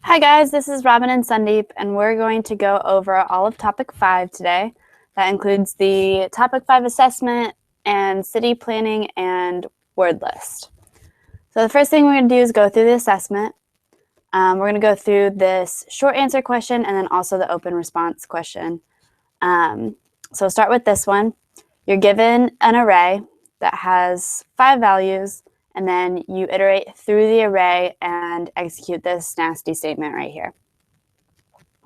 Hi guys, this is Robin and Sandeep, and we're going to go over all of Topic 5 today. That includes the Topic 5 assessment and city planning and word list. So the first thing we're going to do is go through the assessment. We're going to go through this short answer question and then also the open response question. So we'll start with this one. You're given an array that has 5 values, and then you iterate through the array and execute this nasty statement right here.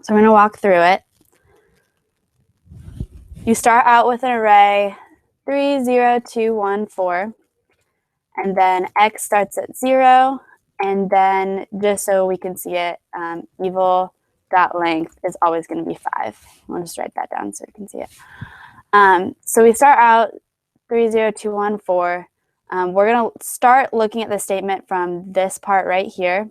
So we're going to walk through it. You start out with an array 3, 0, 2, 1, 4, and then x starts at 0, and then just so we can see it, evil.length is always going to be 5. I'll just write that down so you can see it. So we start out 3, 0, 2, 1, 4. We're going to start looking at the statement from this part right here.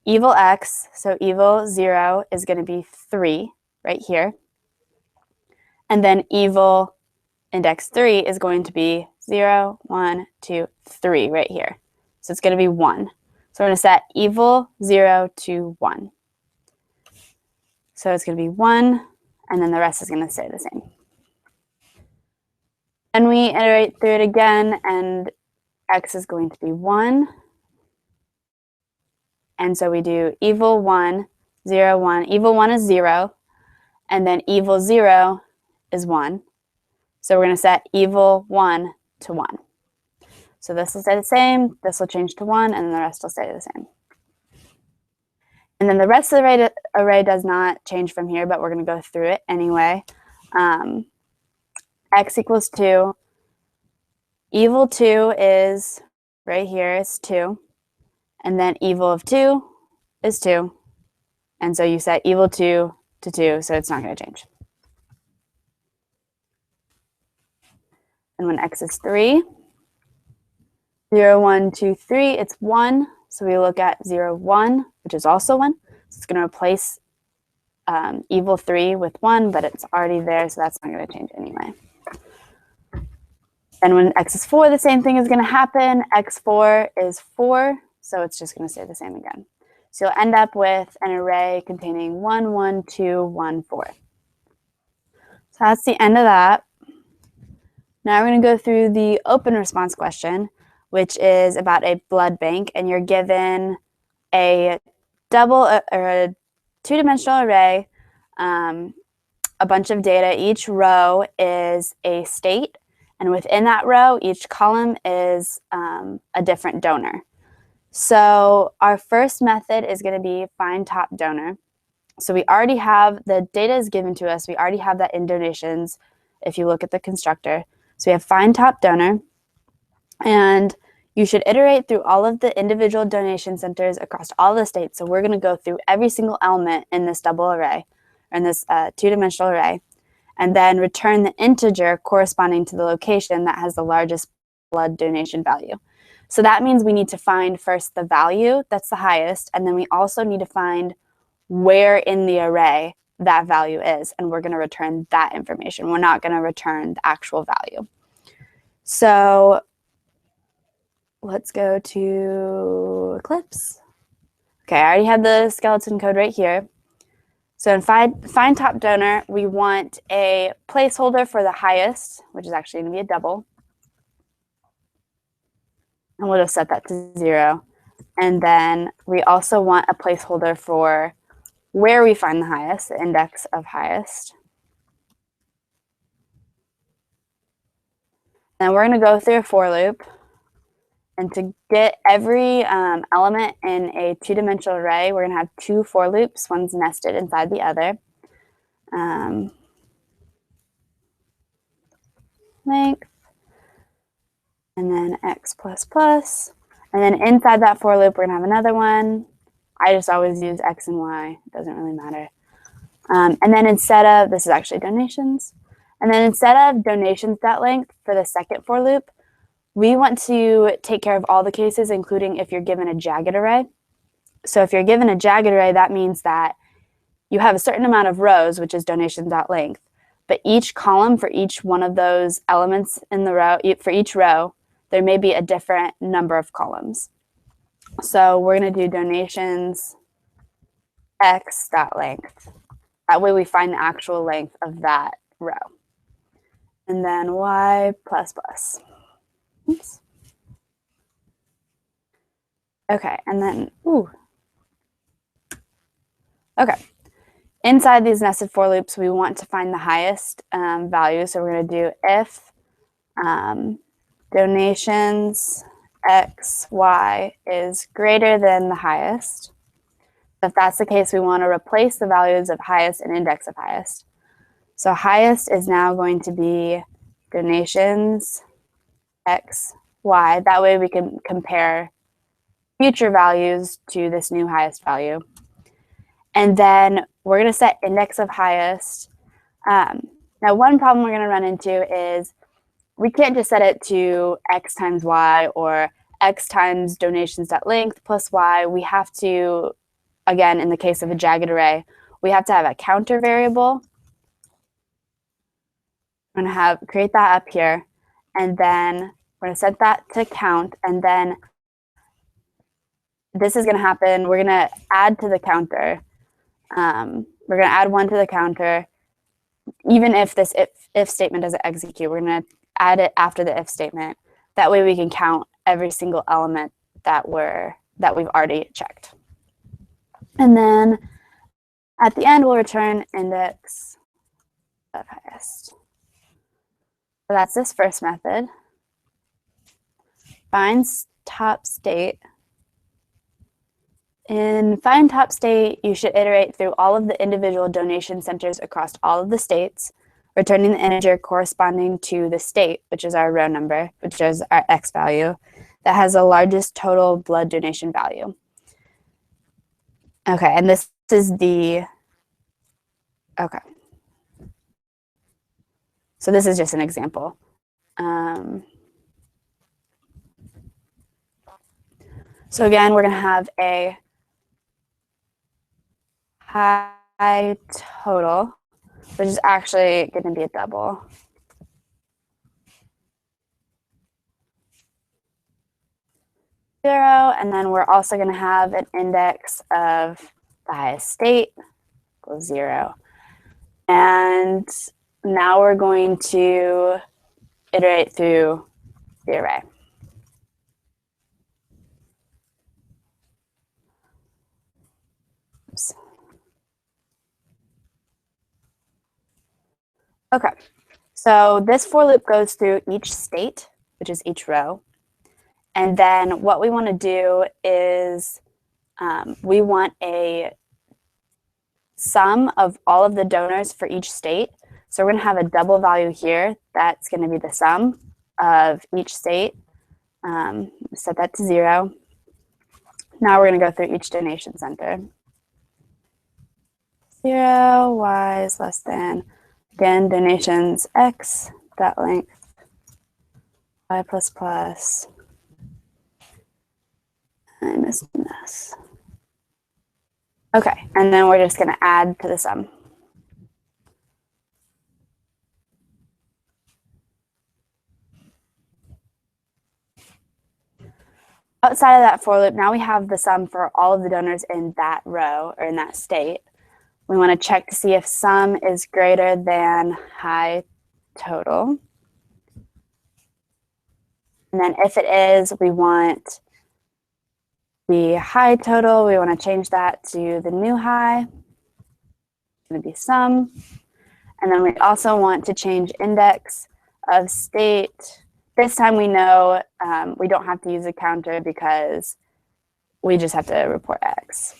Evil x, so evil 0 is going to be 3 right here. And then evil index 3 is going to be 0, 1, 2, 3 right here. So it's going to be 1. So we're going to set evil 0 to 1. So it's going to be 1, and then the rest is going to stay the same. Then we iterate through it again, and x is going to be 1. And so we do evil 1, 0, 1. Evil 1 is 0, and then evil 0 is 1. So we're going to set evil 1 to 1. So this will stay the same, this will change to 1, and then the rest will stay the same. And then the rest of the array does not change from here, but we're going to go through it anyway. X equals 2. Evil 2 is right here, it's 2. And then evil of 2 is 2. And so you set evil 2 to 2, so it's not going to change. And when x is 3, 0, 1, 2, 3, it's 1. So we look at 0, 1, which is also 1. So it's going to replace evil 3 with 1, but it's already there, so that's not going to change anyway. And when x is 4, the same thing is going to happen. x4 is 4, so it's just going to stay the same again. So you'll end up with an array containing 1, 1, 2, 1, 4. So that's the end of that. Now we're going to go through the open response question, which is about a blood bank, and you're given a a two-dimensional array, a bunch of data. Each row is a state, and within that row, each column is a different donor. So our first method is going to be find top donor. So we already have the data is given to us. We already have that in donations if you look at the constructor. So we have find top donor, and you should iterate through all of the individual donation centers across all the states. So we're going to go through every single element in this double array, or in this two-dimensional array, and then return the integer corresponding to the location that has the largest blood donation value. So that means we need to find first the value that's the highest, and then we also need to find where in the array that value is, and we're going to return that information. We're not going to return the actual value. So let's go to Eclipse. Okay, I already had the skeleton code right here. So in find top donor, we want a placeholder for the highest, which is actually going to be a double. And we'll just set that to 0. And then we also want a placeholder for where we find the highest, the index of highest. Then we're going to go through a for loop. And to get every element in a two-dimensional array, we're going to have 2 for loops. One's nested inside the other. Length. And then x plus plus. And then inside that for loop, we're going to have another one. I just always use x and y. It doesn't really matter. And then instead of, this is actually donations. And then instead of donations.length for the second for loop, we want to take care of all the cases, including if you're given a jagged array. So if you're given a jagged array, that means that you have a certain amount of rows, which is donation.length. But each column for each one of those elements in the row, for each row, there may be a different number of columns. So we're going to do donations x dot length. That way we find the actual length of that row. And then y plus plus. Oops. Okay, and then, okay. Inside these nested for loops, we want to find the highest value. So we're going to do if donations x, y is greater than the highest. If that's the case, we want to replace the values of highest and index of highest. So highest is now going to be donations x, y. That way we can compare future values to this new highest value. And then we're going to set index of highest. Now, one problem we're going to run into is we can't just set it to x times y or x times donations.length plus y. We have to, again, in the case of a jagged array, we have to have a counter variable. I'm going to create that up here, and then we're going to set that to count, and then this is going to happen. We're going to add to the counter. We're going to add 1 to the counter. Even if this if statement doesn't execute, we're going to add it after the if statement. That way we can count every single element that we've already checked. And then at the end, we'll return index of highest. So that's this first method. Find top state. In find top state, you should iterate through all of the individual donation centers across all of the states, returning the integer corresponding to the state, which is our row number, which is our x value, that has the largest total blood donation value. Okay, and this is the, okay. So this is just an example. So again, we're going to have a high total, which is actually going to be a double. Zero, and then we're also going to have an index of the highest state equals 0. And now we're going to iterate through the array. Oops. Okay, so this for loop goes through each state, which is each row. And then what we want to do is we want a sum of all of the donors for each state. So we're going to have a double value here. That's going to be the sum of each state. Set that to 0. Now we're going to go through each donation center. 0, y is less than, again, donations x, dot length, y plus plus. I missed an S. Okay, and then we're just going to add to the sum. Outside of that for loop, now we have the sum for all of the donors in that row or in that state. We want to check to see if sum is greater than high total. And then if it is, we want the high total. We want to change that to the new high. It's going to be sum. And then we also want to change index of state. This time we know we don't have to use a counter because we just have to report x.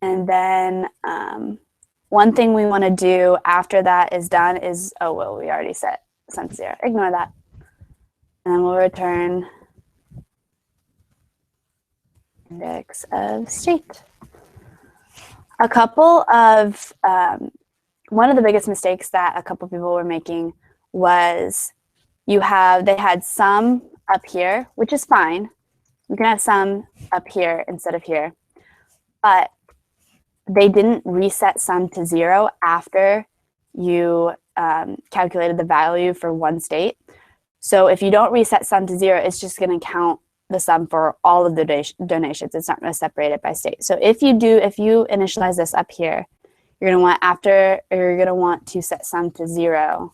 And then one thing we want to do after that is done is, oh, well, we already set sum to 0. Ignore that. And then we'll return index of state. A couple of, one of the biggest mistakes that a couple people were making was they had sum up here, which is fine. You can have sum up here instead of here. But they didn't reset sum to 0 after you calculated the value for one state. So if you don't reset sum to 0, it's just going to count the sum for all of the donations. It's not going to separate it by state. So if you initialize this up here, you're going to want to set sum to 0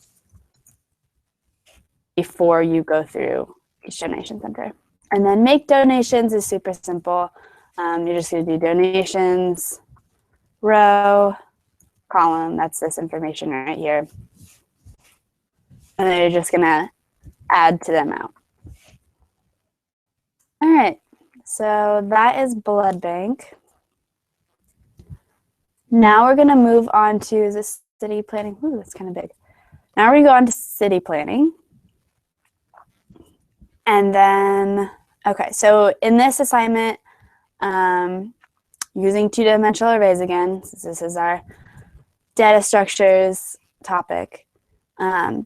before you go through each donation center. And then make donations is super simple. You're just going to do donations, row, column. That's this information right here. And then you're just going to add to them out. All right, so that is blood bank. Now we're going to move on to the city planning. Ooh, that's kind of big. Now we're going to go on to city planning. And then, okay, so in this assignment, using two-dimensional arrays again, since this is our data structures topic,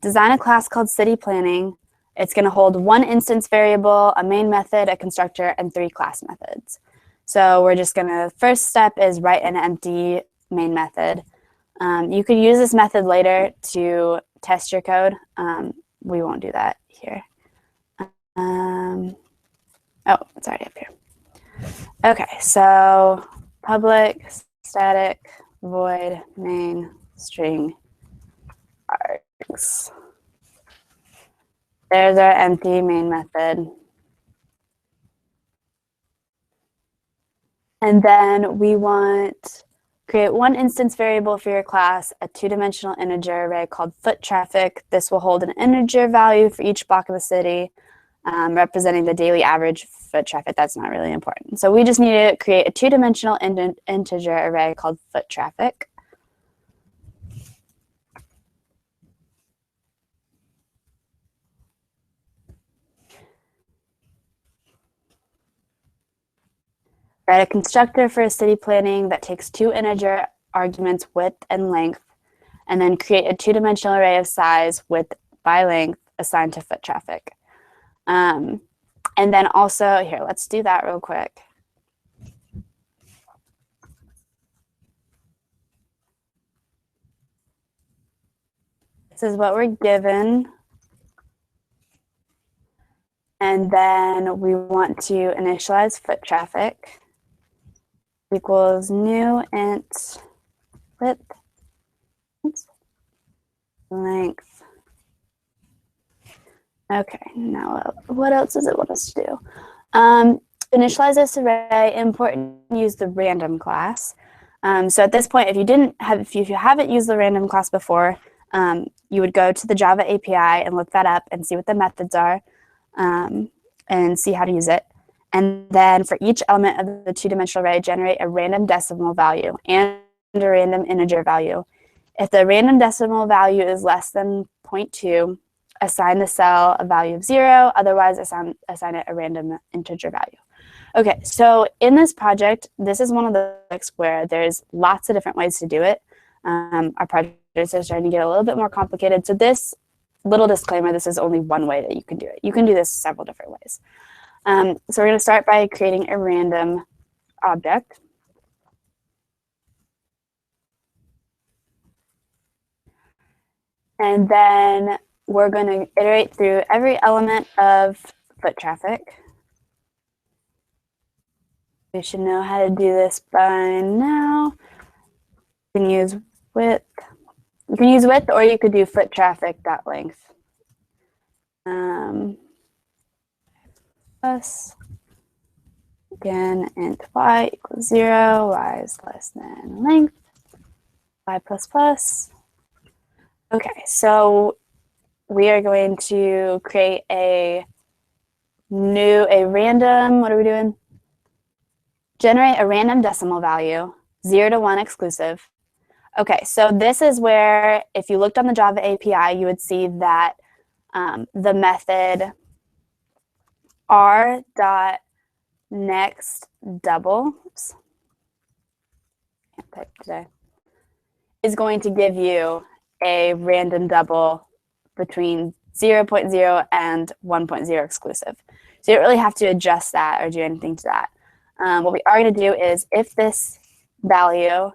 design a class called city planning. It's going to hold one instance variable, a main method, a constructor, and 3 class methods. So we're just going to, first step is write an empty main method. You could use this method later to test your code. We won't do that here. Oh, it's already up here. Okay, so public static void main string args. There's our empty main method. And then we want create one instance variable for your class, a two-dimensional integer array called foot traffic. This will hold an integer value for each block of the city, representing the daily average foot traffic. That's not really important. So we just need to create a two-dimensional integer array called foot traffic. Write a constructor for a city planning that takes 2 integer arguments, width and length, and then create a two-dimensional array of size, width by length assigned to foot traffic. And then also, here, let's do that real quick. This is what we're given. And then we want to initialize foot traffic equals new int width, length. Okay, now what else does it want us to do? Initialize this array, import and use the random class. So at this point, if you haven't used the random class before, you would go to the Java API and look that up and see what the methods are, and see how to use it. And then for each element of the two-dimensional array, generate a random decimal value and a random integer value. If the random decimal value is less than 0.2, assign the cell a value of 0, otherwise assign it a random integer value. Okay, so in this project, this is one of the projects where there's lots of different ways to do it. Our project is starting to get a little bit more complicated. So this little disclaimer, this is only one way that you can do it. You can do this several different ways. So we're going to start by creating a random object. And then we're going to iterate through every element of foot traffic. We should know how to do this by now. You can use width. You can use width, or you could do foot traffic.length. Plus, again, int y equals 0, y is less than length, y plus plus. Okay, so we are going to create a random, what are we doing? Generate a random decimal value, 0 to 1 exclusive. Okay, so this is where, if you looked on the Java API, you would see that the method r.nextDouble, oops, can't type today, is going to give you a random double between 0.0 and 1.0 exclusive. So you don't really have to adjust that or do anything to that. What we are going to do is, if this value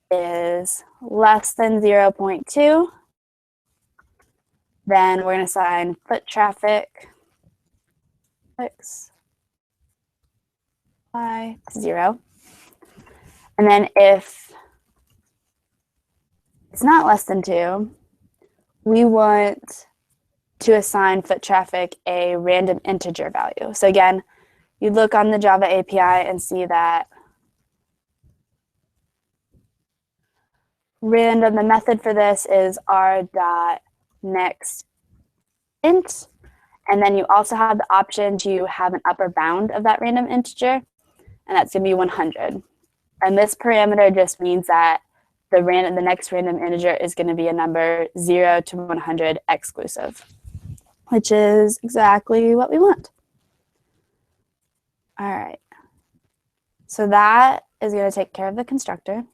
is less than 0.2, then we're going to assign foot traffic x, y, 0. And then if it's not less than 2, we want to assign foot traffic a random integer value. So again, you look on the Java API and see that random, the method for this is r.nextInt. And then you also have the option to have an upper bound of that random integer, and that's going to be 100. And this parameter just means that the next random integer is going to be a number 0 to 100 exclusive, which is exactly what we want. All right. So that is going to take care of the constructor.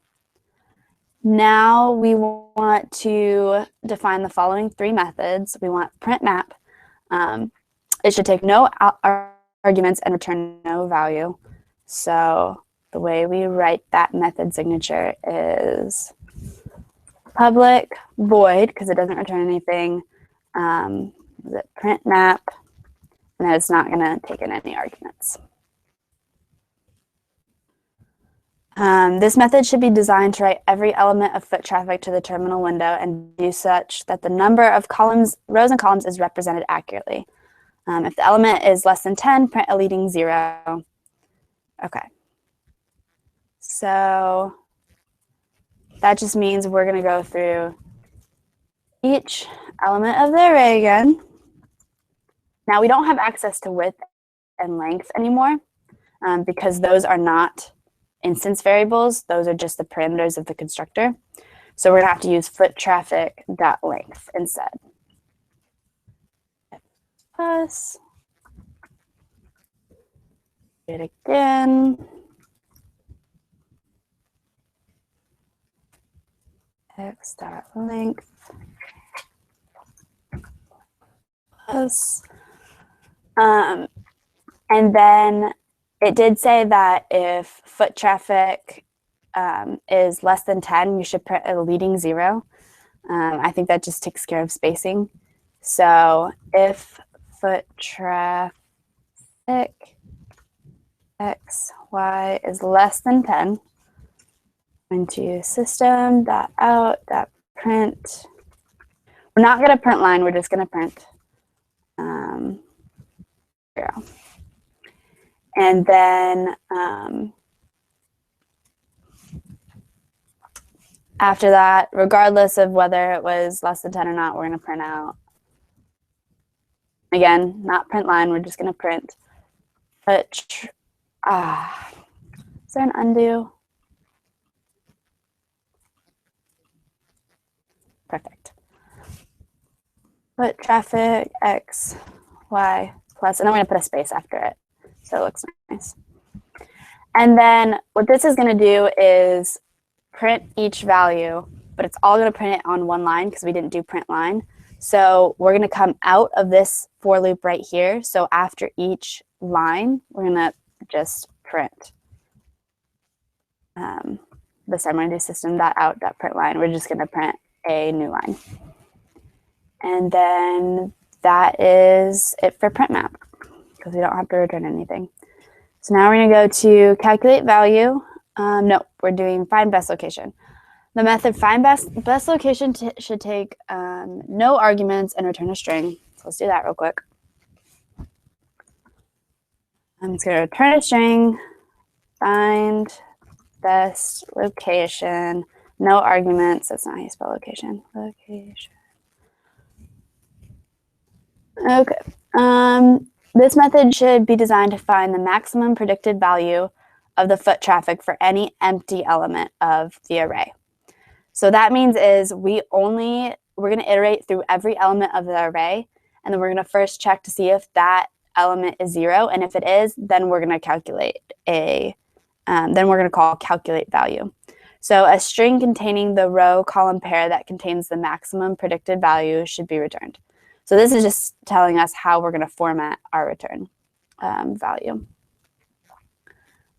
Now we want to define the following 3 methods. We want print map. It should take no arguments and return no value. So the way we write that method signature is public void, because it doesn't return anything. Is it print map? And it's not going to take in any arguments. This method should be designed to write every element of foot traffic to the terminal window and do such that the number of rows and columns is represented accurately. If the element is less than 10, print a leading 0. Okay. So that just means we're going to go through each element of the array again. Now we don't have access to width and length anymore because those are not instance variables. Those are just the parameters of the constructor. So we're going to have to use foot traffic.length instead. Plus, do it again. X.length plus, and then it did say that if foot traffic is less than 10, you should print a leading 0. I think that just takes care of spacing. So if foot traffic x, y is less than 10, into system.out.print. We're not going to print line, we're just going to print 0. And then after that, regardless of whether it was less than 10 or not, we're going to print out. Again, not print line, we're just going to print. Is there an undo? Perfect. Foot traffic x, y plus, and then we're going to put a space after it so it looks nice. And then what this is going to do is print each value, but it's all going to print it on one line because we didn't do print line. So we're going to come out of this for loop right here. So after each line, we're going to just print. This time we're going to do system.out.println. We're just going to print a new line. And then that is it for print map because we don't have to return anything. So now we're going to go to calculate value. No, we're doing find best location. The method find best location should take no arguments and return a string. So let's do that real quick. I'm just going to return a string, find best location, no arguments. That's not how you spell location. Location. Okay. This method should be designed to find the maximum predicted value of the foot traffic for any empty element of the array. So that means is we're going to iterate through every element of the array, and then we're going to first check to see if that element is 0, and if it is, then we're going to calculate then we're going to call calculate value. So a string containing the row column pair that contains the maximum predicted value should be returned. So this is just telling us how we're going to format our return value.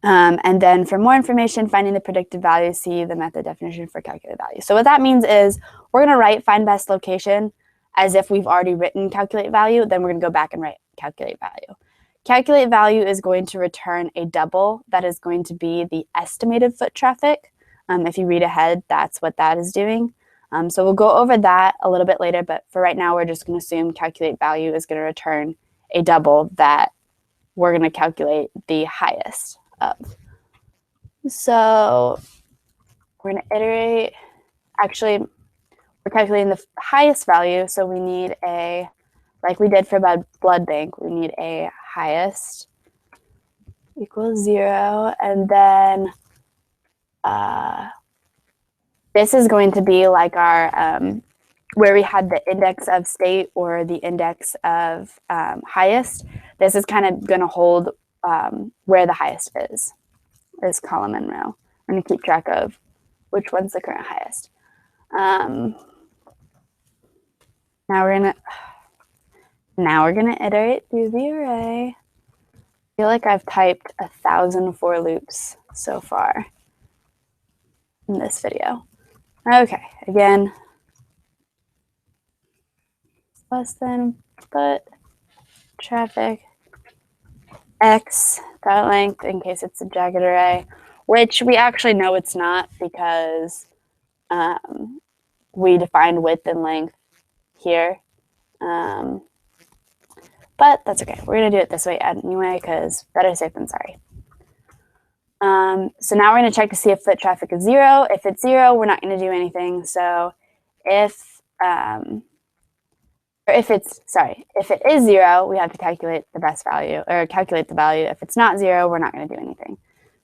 And then for more information, finding the predicted value, see the method definition for calculate value. So what that means is we're going to write find best location as if we've already written calculate value. Then we're going to go back and write calculate value. calculate value is going to return a double that is going to be the estimated foot traffic. If you read ahead, that's what that is doing. So we'll go over that a little bit later, but for right now, we're just going to assume calculate value is going to return a double that we're going to calculate the highest of. So we're going to iterate. Actually, we're calculating the highest value, so we need a, like we did for blood bank, we need a highest equals 0, and then this is going to be like our, where we had the index of state or the index of highest. This is kind of going to hold where the highest is column and row. I'm going to keep track of which one's the current highest. Now we're gonna iterate through the array. I feel like I've typed 1,000 for loops so far in this video. Okay, again, less than foot traffic x dot length in case it's a jagged array, which we actually know it's not because we defined width and length here. But that's okay. We're going to do it this way anyway because better safe than sorry. So now we're going to check to see if foot traffic is 0. If it's 0, we're not going to do anything. So if it is 0, we have to calculate the best value or calculate the value. If it's not 0, we're not going to do anything.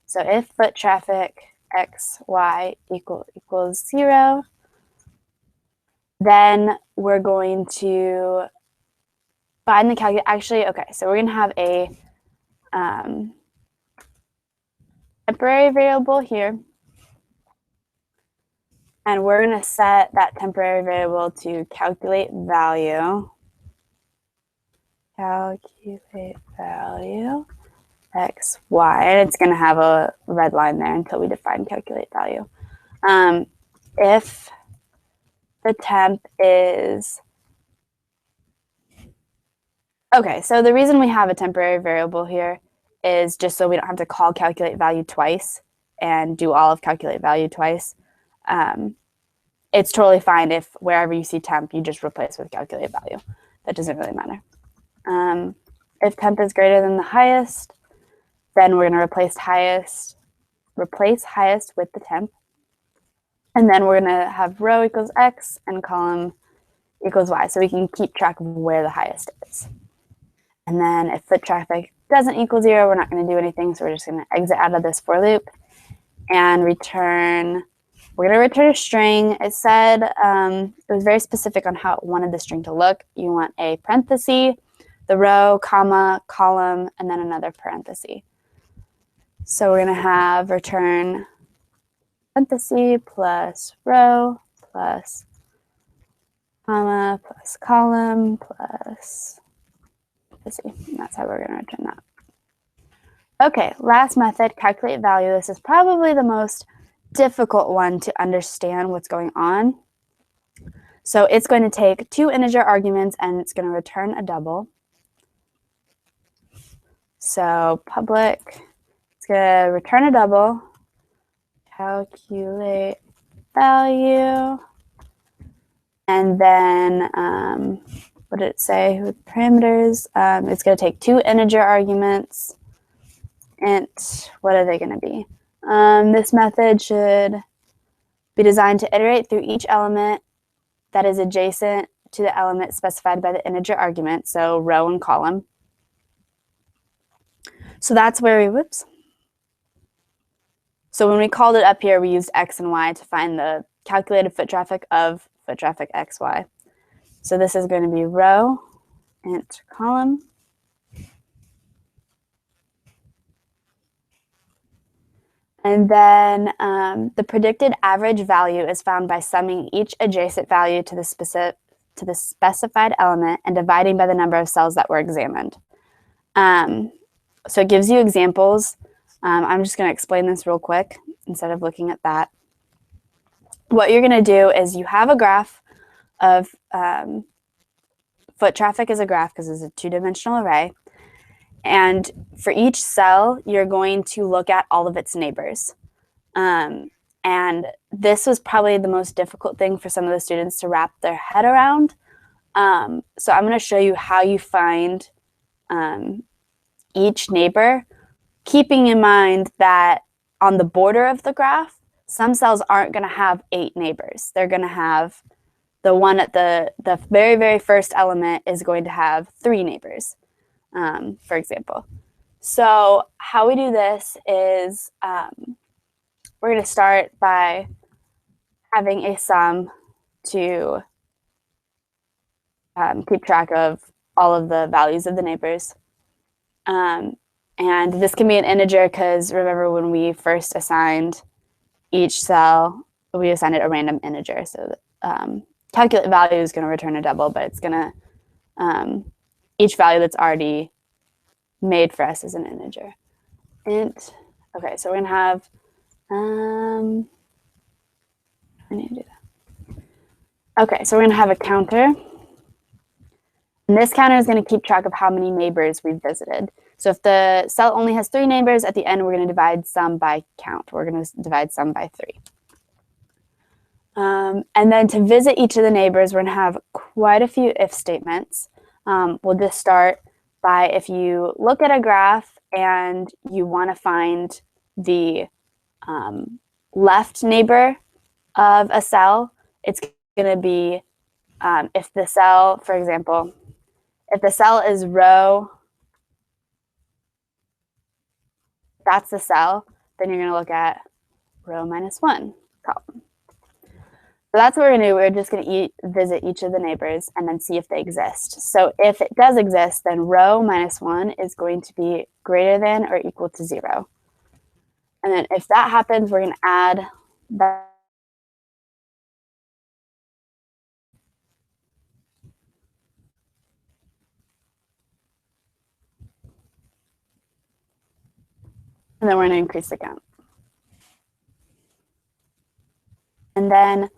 So if foot traffic x, y equals 0, then we're going to find the calculate. Actually, okay, so we're going to have a temporary variable here. And we're going to set that temporary variable to calculate value. Calculate value x, y. And it's going to have a red line there until we define calculate value. If the temp is... Okay, so the reason we have a temporary variable here is just so we don't have to call calculate value twice and do all of calculate value twice. It's totally fine if wherever you see temp, you just replace with calculate value. That doesn't really matter. If temp is greater than the highest, then we're going to replace highest with the temp. And then we're going to have row equals x and column equals y, so we can keep track of where the highest is. And then if foot traffic doesn't equal 0, we're not going to do anything, so we're just going to exit out of this for loop and return. We're going to return a string. It said it was very specific on how it wanted the string to look. You want a parenthesis, the row, comma, column, and then another parenthesis. So we're going to have return parenthesis plus row plus comma plus column plus parenthesis. And that's how we're going to return that. Okay, last method, calculate value. This is probably the most difficult one to understand what's going on. So it's going to take 2 integer arguments and it's going to return a double. So public, it's going to return a double, calculate value, and then what did it say with parameters? It's going to take 2 integer arguments. Int, what are they going to be? This method should be designed to iterate through each element that is adjacent to the element specified by the integer argument, so row and column. So that's where we, So when we called it up here, we used x and y to find the calculated foot traffic of foot traffic x, y. So this is going to be row, int, column. And then the predicted average value is found by summing each adjacent value to the specified element and dividing by the number of cells that were examined. So it gives you examples. I'm just going to explain this real quick instead of looking at that. What you're going to do is you have a graph of foot traffic is a graph because it's a 2-dimensional array. And for each cell, you're going to look at all of its neighbors. And this was probably the most difficult thing for some of the students to wrap their head around. So I'm going to show you how you find each neighbor, keeping in mind that on the border of the graph, some cells aren't going to have 8 neighbors. They're going to have the one at the very, very first element is going to have 3 neighbors, for example. So how we do this is we're going to start by having a sum to keep track of all of the values of the neighbors. And this can be an integer because remember when we first assigned each cell, we assigned it a random integer. So calculate value is going to return a double, but it's going to, each value that's already made for us is an integer. Int, okay, so we're going to have, I need to do that. Okay, so we're going to have a counter. And this counter is going to keep track of how many neighbors we've visited. So if the cell only has 3 neighbors, at the end, we're going to divide sum by count. We're going to divide sum by 3. And then to visit each of the neighbors, we're going to have quite a few if statements. We'll just start by if you look at a graph and you want to find the left neighbor of a cell, it's going to be if the cell, for example, if the cell is row, that's the cell, then you're going to look at row minus 1 column. So that's what we're going to do. We're just going to visit each of the neighbors and then see if they exist. So if it does exist, then row minus 1 is going to be greater than or equal to 0. And then if that happens, we're going to add that. And then we're going to increase the count. And then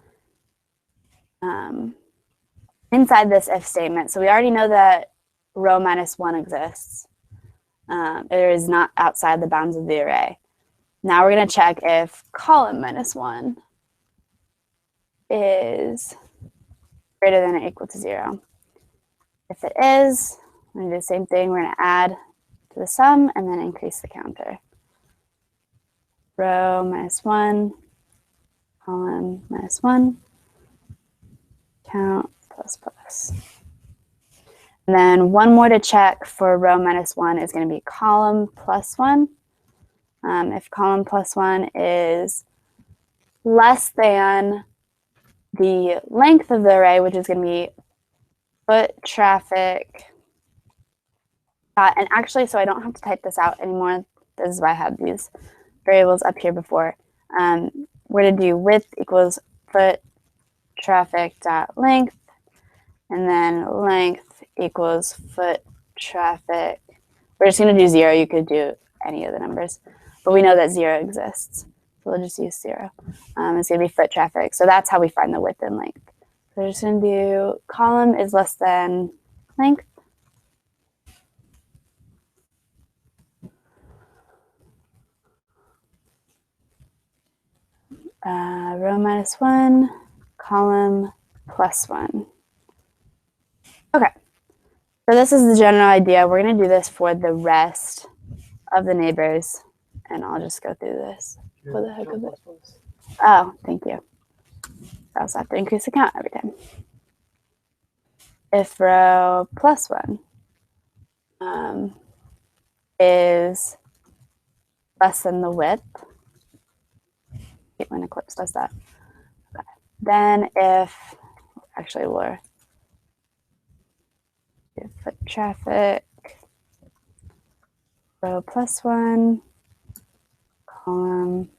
inside this if statement, so we already know that row minus 1 exists. It is not outside the bounds of the array. Now we're going to check if column minus 1 is greater than or equal to 0. If it is, we're going to do the same thing. We're going to add to the sum and then increase the counter. Row minus 1, column minus 1, count plus plus. And then one more to check for row minus 1 is going to be column plus 1. If column plus 1 is less than the length of the array, which is going to be foot traffic. And actually, so I don't have to type this out anymore. This is why I had these variables up here before. We're going to do width equals foot traffic dot length, and then length equals foot traffic. We're just going to do 0. You could do any of the numbers, but we know that 0 exists. So we'll just use 0. It's going to be foot traffic. So that's how we find the width and length. So we're just going to do column is less than length. Row minus 1, column plus 1. Okay, so this is the general idea. We're going to do this for the rest of the neighbors, and I'll just go through this for the heck of it. Oh, thank you. I also have to increase the count every time. If row plus 1 is less than the width, when Eclipse does that. Okay. Then if, actually we'll do foot traffic, row plus 1, column.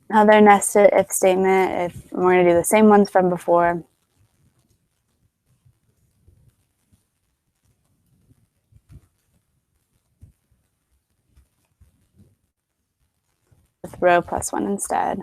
Another nested if statement, if we're going to do the same ones from before. With row plus 1 instead.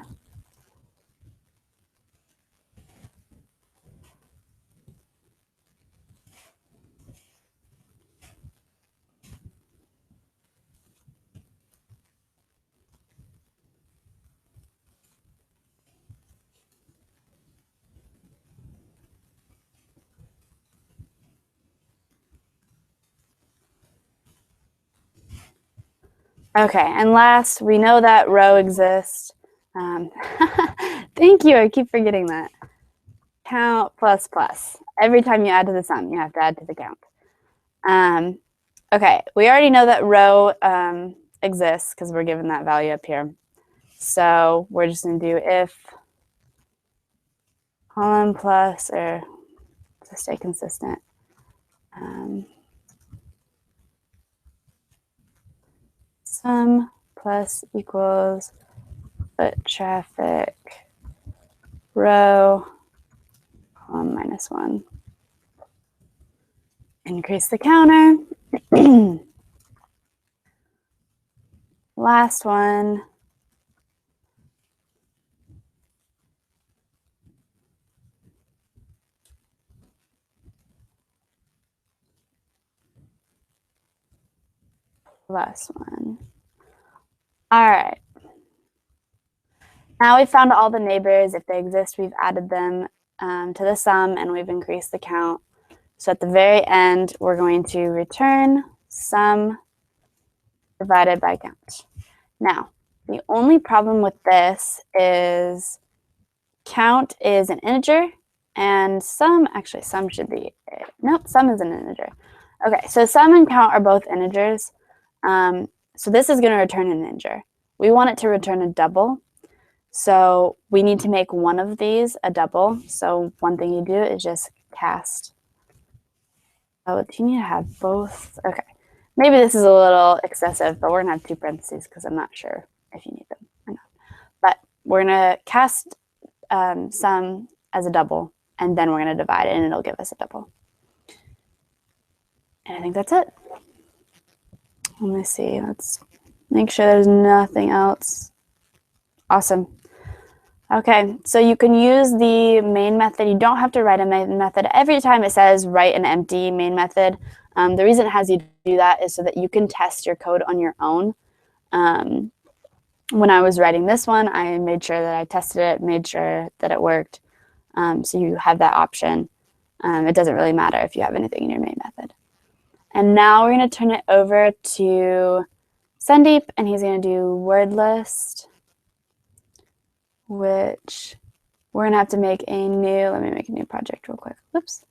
Okay, and last, we know that row exists. Thank you, I keep forgetting that. Count plus plus. Every time you add to the sum, you have to add to the count. Okay, we already know that row exists because we're given that value up here. So we're just going to do if column plus, or to stay consistent, sum plus equals foot traffic row column minus 1. Increase the counter. Last one. Last one. All right. Now we've found all the neighbors. If they exist, we've added them to the sum and we've increased the count. So at the very end, we're going to return sum divided by count. Now, the only problem with this is count is an integer and sum should be, nope, sum is an integer. Okay, so sum and count are both integers. So this is going to return an integer. We want it to return a double. So we need to make one of these a double. So one thing you do is just cast. Oh, do you need to have both? Okay. Maybe this is a little excessive, but we're going to have 2 parentheses because I'm not sure if you need them or not. But we're going to cast sum as a double, and then we're going to divide it, and it'll give us a double. And I think that's it. Let me see. Let's make sure there's nothing else. Awesome. Okay, so you can use the main method. You don't have to write a main method. Every time it says write an empty main method, the reason it has you do that is so that you can test your code on your own. When I was writing this one, I made sure that I tested it, made sure that it worked. So you have that option. It doesn't really matter if you have anything in your main method. And now we're going to turn it over to Sandeep, and he's going to do word list, which we're going to have to make a new, let me make a new project real quick. Oops.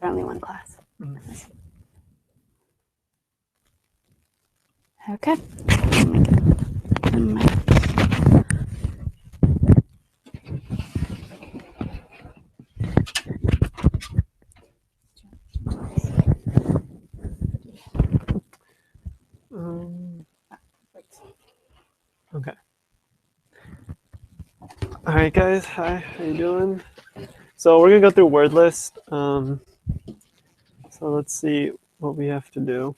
Only one class. Okay. Okay. All right, guys. Hi. How you doing? So we're gonna go through word list. So let's see what we have to do.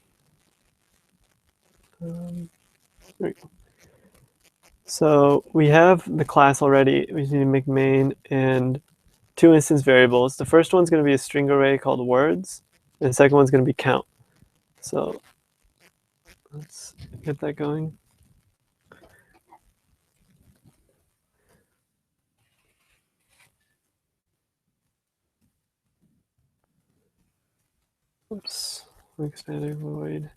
There we go. So we have the class already. We just need to make main and 2 instance variables. The first one's going to be a string array called words, and the second one's going to be count. So let's get that going. Oops, expanding void.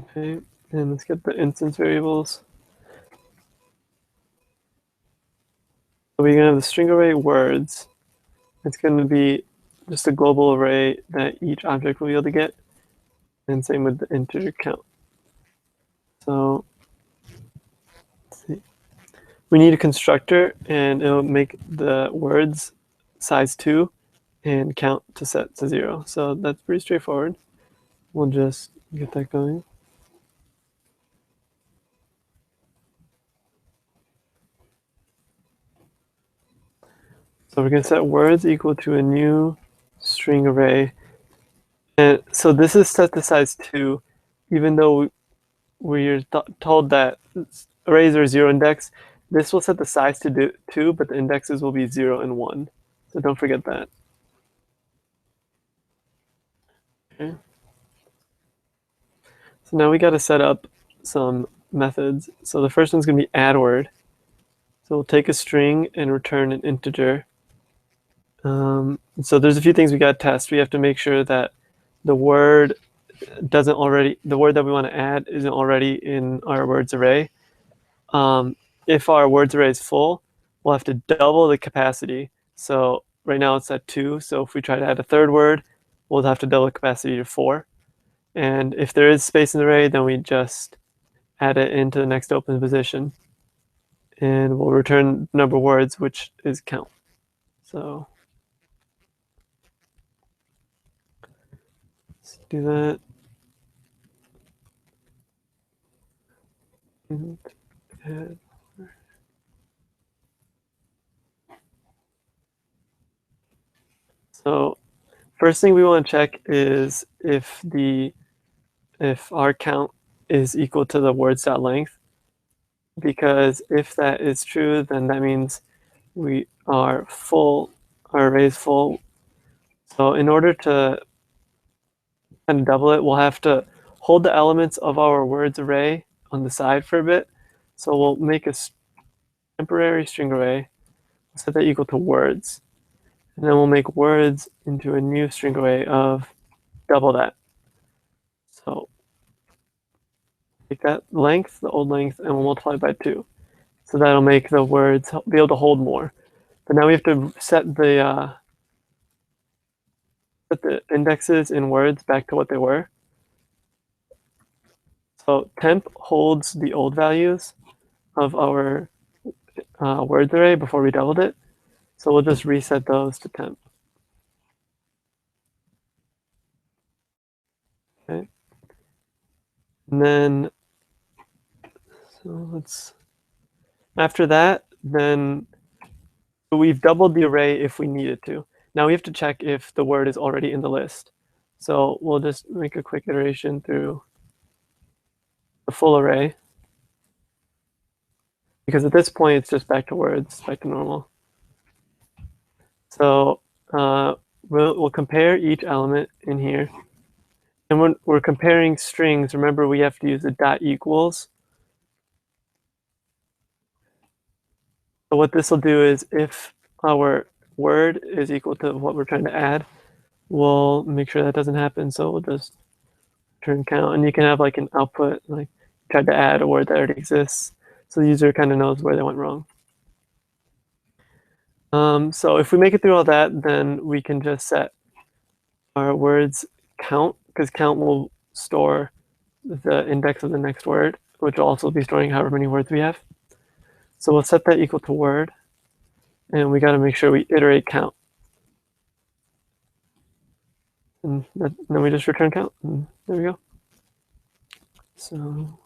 Okay, and let's get the instance variables. So we're going to have the string array words. It's going to be just a global array that each object will be able to get, and same with the integer count. So let's see. We need a constructor, and it'll make the words size 2 and count to set to 0. So that's pretty straightforward. We'll just get that going. So we're going to set words equal to a new string array. And so this is set to size 2, even though we're told that arrays are 0 index. This will set the size to 2, but the indexes will be 0 and 1. So don't forget that. Okay. So now we got to set up some methods. So the first one's going to be add word. So we'll take a string and return an integer. So there's a few things we got to test. We have to make sure that the word the word that we want to add isn't already in our words array. If our words array is full, we'll have to double the capacity. So right now it's at 2. So if we try to add a third word, we'll have to double the capacity to 4. And if there is space in the array, then we just add it into the next open position. And we'll return number of words, which is count. So let's do that. And add. So first thing we want to check is if our count is equal to the words.length, because if that is true, then that means we are full, our array is full. So in order to kind of double it, we'll have to hold the elements of our words array on the side for a bit. So we'll make a temporary string array, set that equal to words. And then we'll make words into a new string array of double that. So take that length, the old length, and we'll multiply by 2. So that'll make the words be able to hold more. But now we have to set the indexes in words back to what they were. So temp holds the old values of our words array before we doubled it. So we'll just reset those to temp. Okay. And then, after that, then we've doubled the array if we needed to. Now we have to check if the word is already in the list. So we'll just make a quick iteration through the full array. Because at this point, it's just back to words, back to normal. So we'll compare each element in here. And when we're comparing strings, remember we have to use the dot equals. So what this will do is if our word is equal to what we're trying to add, we'll make sure that doesn't happen. So we'll just return count, and you can have like an output, like tried to add a word that already exists. So the user kind of knows where they went wrong. So if we make it through all that, then we can just set our words count, because count will store the index of the next word, which will also be storing however many words we have. So we'll set that equal to word, and we got to make sure we iterate count. And then we just return count, and there we go. So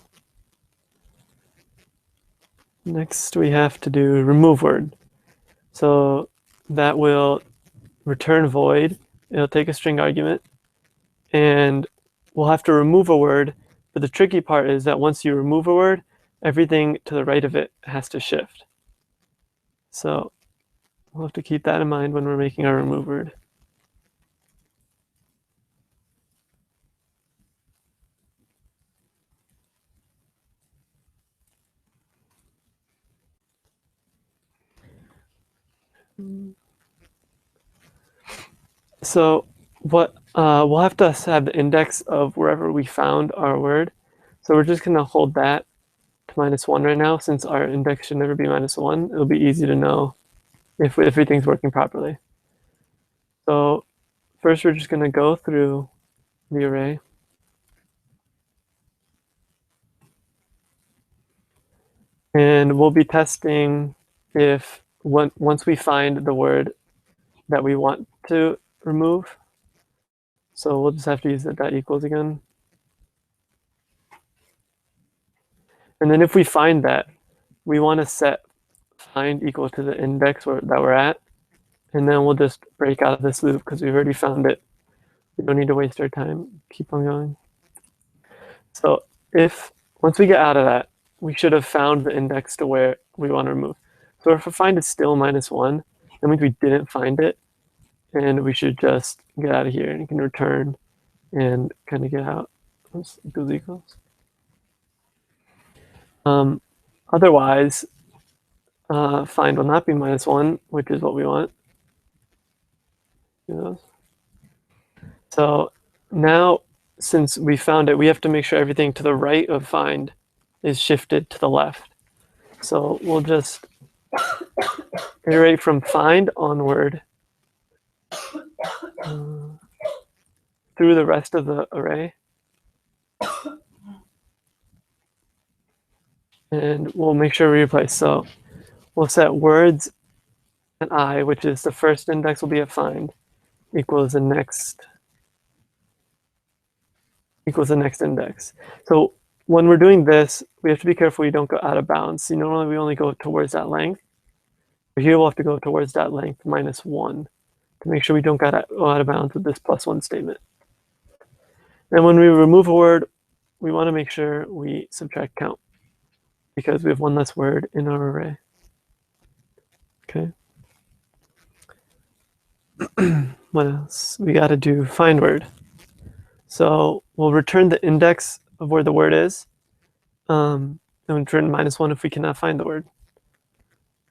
next we have to do remove word. So that will return void. It'll take a string argument, and we'll have to remove a word. But the tricky part is that once you remove a word, everything to the right of it has to shift. So we'll have to keep that in mind when we're making our remove word. So what we'll have to have the index of wherever we found our word. So we're just going to hold that to -1 right now, since our index should never be -1. It'll be easy to know if everything's working properly. So first we're just going to go through the array. And we'll be testing if once we find the word that we want to remove. So we'll just have to use the dot equals again. And then if we find that, we want to set find equal to the index that we're at. And then we'll just break out of this loop because we've already found it. We don't need to waste our time. Keep on going. So once we get out of that, we should have found the index to where we want to remove. So if a find is still -1, that means we didn't find it. And we should just get out of here, and you can return and kind of get out those equals. Otherwise, find will not be -1, which is what we want. So now, since we found it, we have to make sure everything to the right of find is shifted to the left. So we'll just iterate from find onward through the rest of the array. And we'll make sure we replace. So we'll set words at I, which is the first index will be at find, equals the next index. So when we're doing this, we have to be careful we don't go out of bounds. See, normally we only go towards that length. But here we'll have to go towards that length -1 to make sure we don't go out of bounds with this +1 statement. And when we remove a word, we want to make sure we subtract count because we have one less word in our array. Okay. What else? We got to do find word. So we'll return the index of where the word is, and return -1 if we cannot find the word.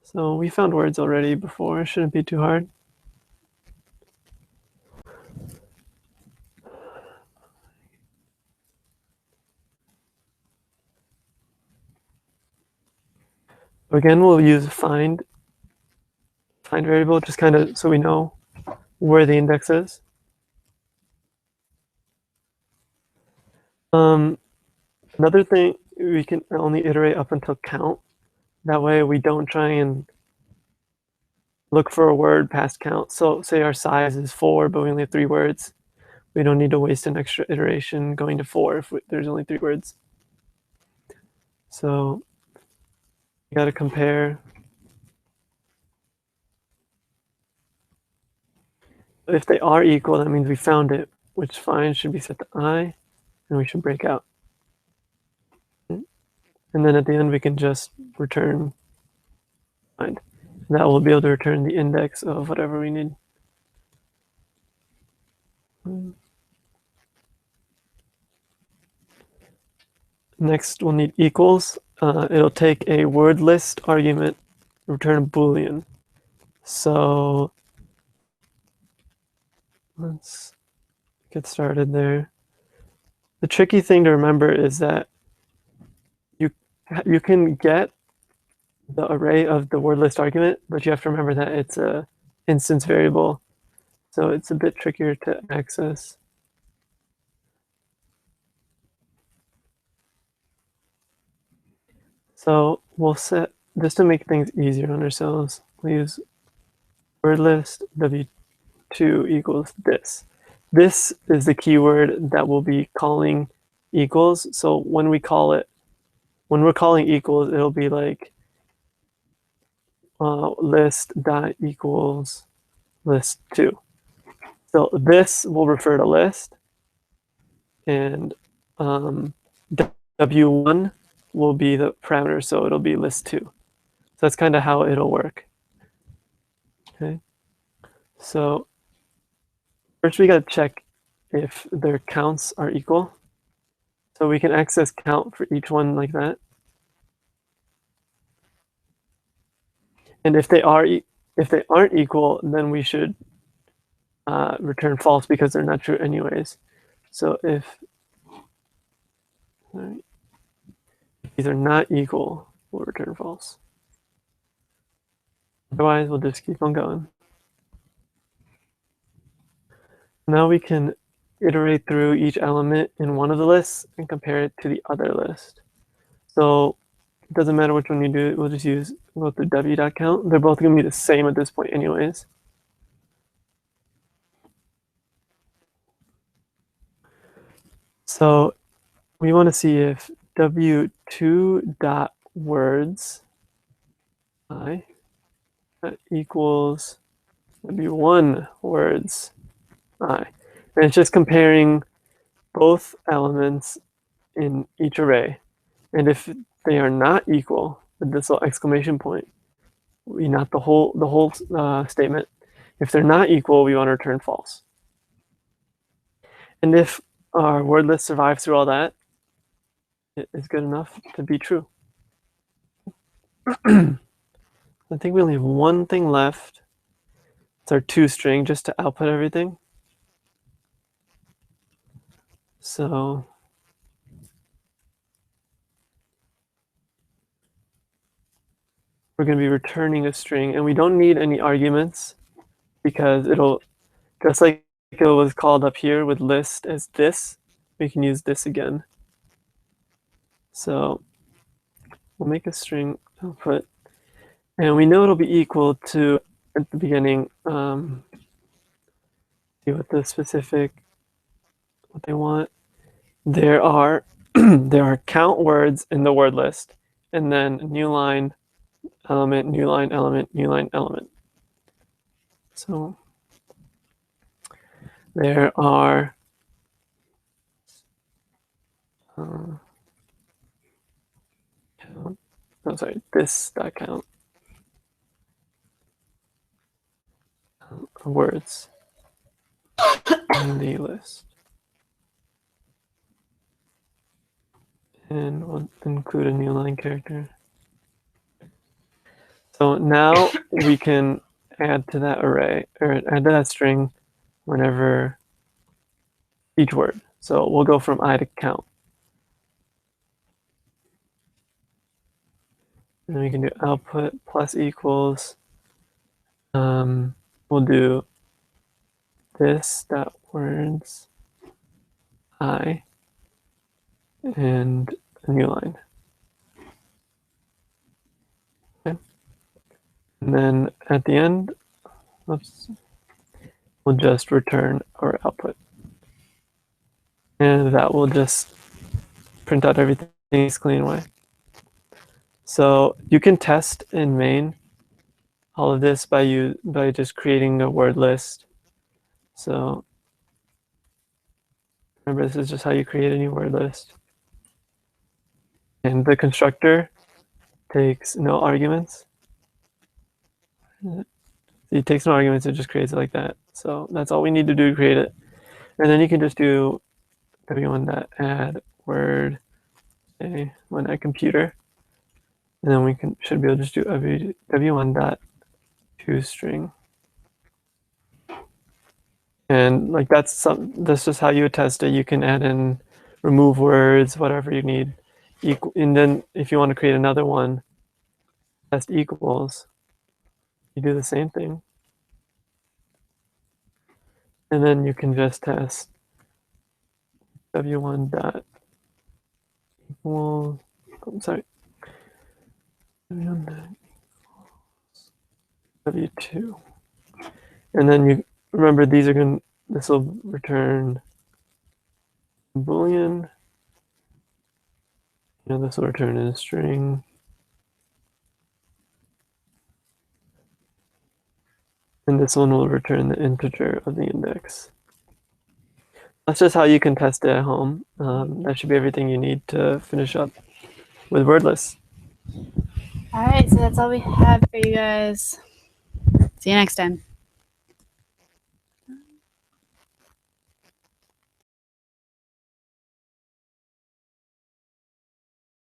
So we found words already before. It shouldn't be too hard. Again, we'll use find variable, just kind of so we know where the index is. Another thing, we can only iterate up until count. That way we don't try and look for a word past count. So say our size is 4, but we only have 3 words. We don't need to waste an extra iteration going to 4 if there's only 3 words. So you got to compare. If they are equal, that means we found it, which find should be set to I, and we should break out. And then at the end, we can just return find. And that will be able to return the index of whatever we need. Next, we'll need equals. It'll take a word list argument, return a Boolean. So let's get started there. The tricky thing to remember is that you can get the array of the word list argument, but you have to remember that it's a instance variable. So it's a bit trickier to access. So we'll set, just to make things easier on ourselves, we'll use word list w2 equals this. This is the keyword that we'll be calling equals. So when we call it, when we're calling equals, it'll be like list dot equals list2. So this will refer to list, and w1 will be the parameter, so it'll be list2. So that's kind of how it'll work. Okay. So first we got to check if their counts are equal. So we can access count for each one like that. And if they aren't equal, then we should return false because they're not true anyways. So if these are not equal, we'll return false. Otherwise, we'll just keep on going. Now we can iterate through each element in one of the lists and compare it to the other list. So it doesn't matter which one you do, we'll just go through w.count. They're both going to be the same at this point anyways. So we want to see if w2.words I equals w1 words I. And it's just comparing both elements in each array. And if they are not equal, with this little exclamation point, not the whole statement. If they're not equal, we want to return false. And if our word list survives through all that, it is good enough to be true. I think we only have one thing left. It's our toString just to output everything. So we're going to be returning a string, and we don't need any arguments because it'll, just like it was called up here with list as this, we can use this again. So we'll make a string output, and we know it'll be equal to, at the beginning, see what the specific, what they want. There are there are count words in the word list, and then new line element, new line element, new line element. So there are count, oh sorry, this dot count words in the list, and we'll include a new line character. So now we can add to that array, or add to that string whenever each word. So we'll go from I to count. And then we can do output plus equals. We'll do this dot words I and a new line. Okay. And then at the end, oops, we'll just return our output. And that will just print out everything in a clean way. So you can test in main all of this by just creating a word list. So remember, this is just how you create a new word list. And the constructor takes no arguments. It takes no arguments, it just creates it like that. So that's all we need to do to create it. And then you can just do w1.add word, say, when at computer. And then we should be able to just do w1.toString. And like that's just how you would test it. You can add in, remove words, whatever you need. And then if you want to create another one, test equals, you do the same thing. And then you can just test w1 equals, sorry, w1 w2. And then you remember these are going, this will return Boolean. You know, this will return in a string. And this one will return the integer of the index. That's just how you can test it at home. That should be everything you need to finish up with wordless. All right, so that's all we have for you guys. See you next time.